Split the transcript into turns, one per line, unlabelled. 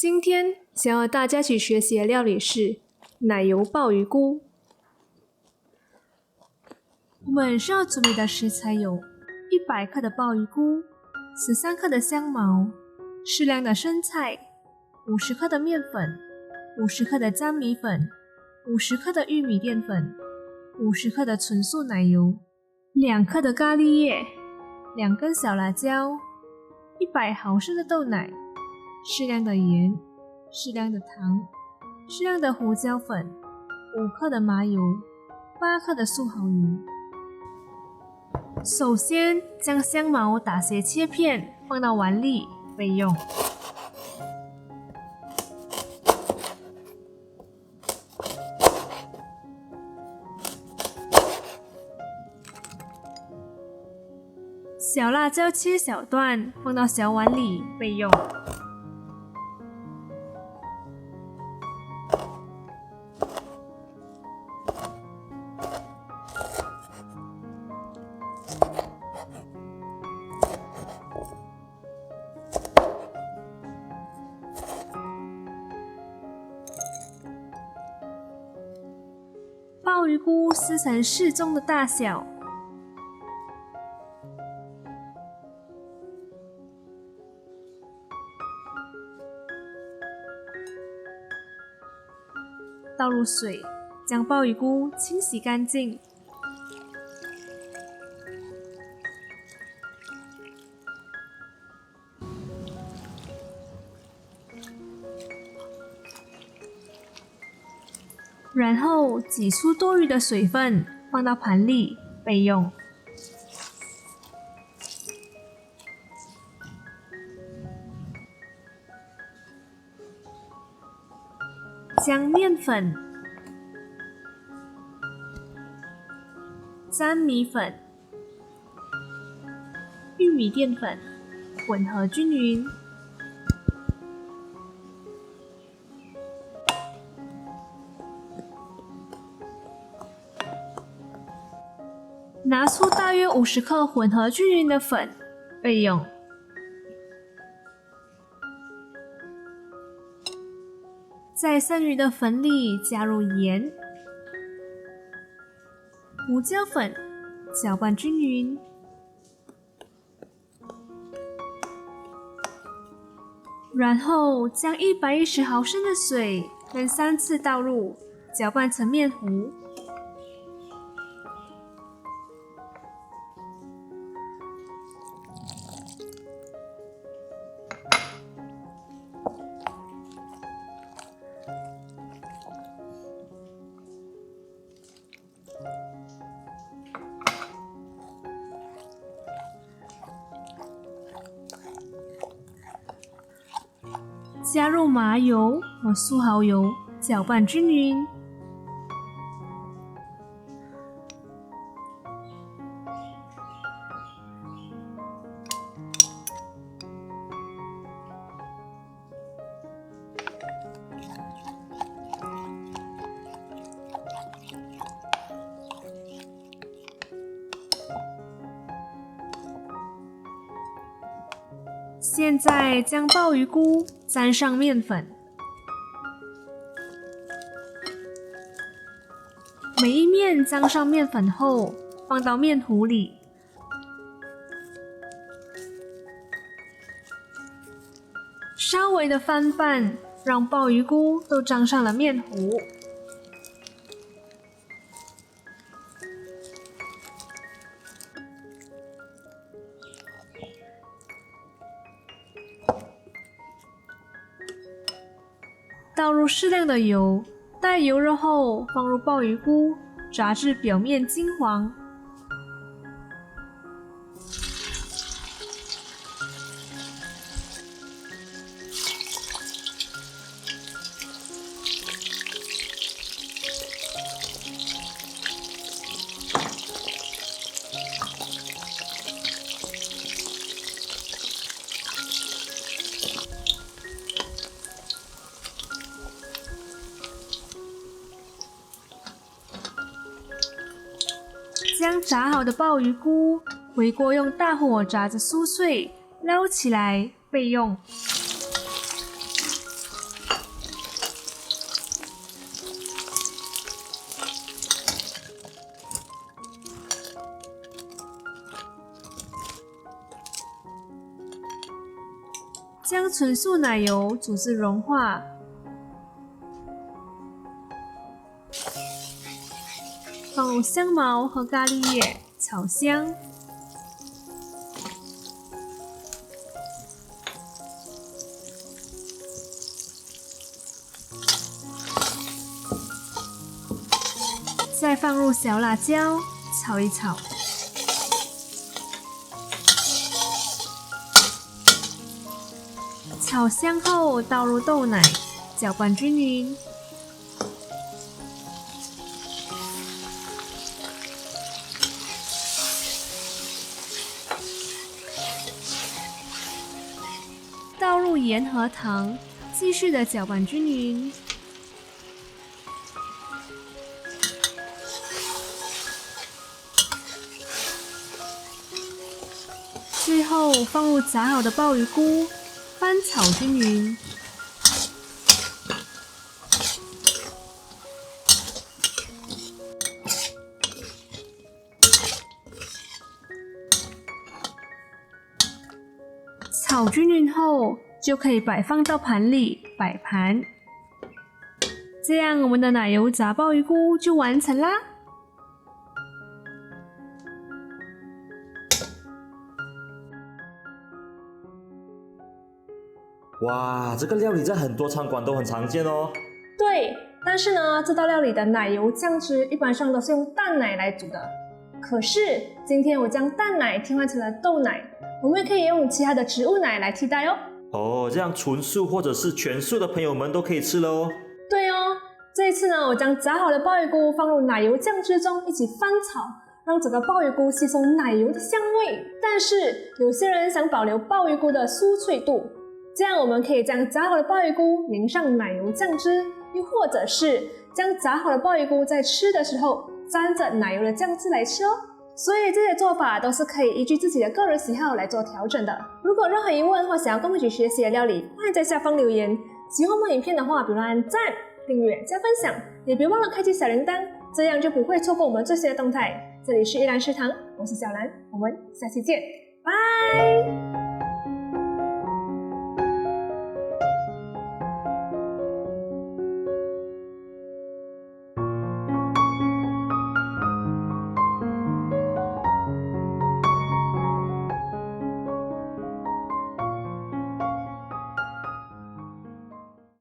今天想和大家一起学习的料理是奶油鲍鱼菇。我们需要准备的食材有100克的鲍鱼菇、13克的香茅、适量的生菜、50克的面粉、50克的粘米粉、50克的玉米淀粉、50克的纯素奶油、2克的咖喱叶、2根小辣椒、100毫升的豆奶、适量的盐、适量的糖、适量的胡椒粉、5克的麻油、8克的素蚝油。首先将香茅打斜切片放到碗里备用。小辣椒切小段放到小碗里备用。鲍鱼菇撕成适中的大小，倒入水，将鲍鱼菇清洗干净。然后挤出多余的水分，放到盘里备用。将面粉、粘米粉、玉米淀粉混合均匀。拿出大约50克混合均匀的粉备用。在剩余的粉里加入盐、胡椒粉，搅拌均匀。然后将110毫升的水分3次倒入，搅拌成面糊。加入麻油和素蚝油，搅拌均匀。现在将鲍鱼菇沾上面粉，每一面沾上面粉后，放到面糊里。稍微的翻拌，让鲍鱼菇都沾上了面糊。倒入适量的油，待油热后放入鲍鱼菇，炸至表面金黄。将炸好的鲍鱼菇回锅用大火炸至酥脆，捞起来备用。将纯素奶油煮至融化，放入香茅和咖喱叶炒香，再放入小辣椒炒一炒，炒香后倒入豆奶，搅拌均匀。倒入盐和糖，继续的搅拌均匀。最后放入炸好的鲍鱼菇，翻炒均匀。炒均匀后，就可以摆放到盘里摆盘。这样我们的奶油炸鲍鱼菇就完成啦。
哇，这个料理在很多餐馆都很常见哦。
对，但是呢，这道料理的奶油酱汁一般上都是用淡奶来煮的。可是今天我将淡奶替换成了豆奶，我们也可以用其他的植物奶来替代哦。
哦，这样纯素或者是全素的朋友们都可以吃了哦。
对哦，这一次呢，我将炸好的鲍鱼菇放入奶油酱汁中一起翻炒，让整个鲍鱼菇吸收奶油的香味。但是有些人想保留鲍鱼菇的酥脆度，这样我们可以将炸好的鲍鱼菇淋上奶油酱汁，又或者是将炸好的鲍鱼菇在吃的时候沾着奶油的酱汁来吃哦。所以这些做法都是可以依据自己的个人喜好来做调整的。如果有任何疑问或想要跟我一起学习的料理，欢迎在下方留言。喜欢我们影片的话，比如按赞、订阅、加分享，也别忘了开启小铃铛，这样就不会错过我们最新的动态。这里是依兰食堂，我是小兰，我们下期见，拜。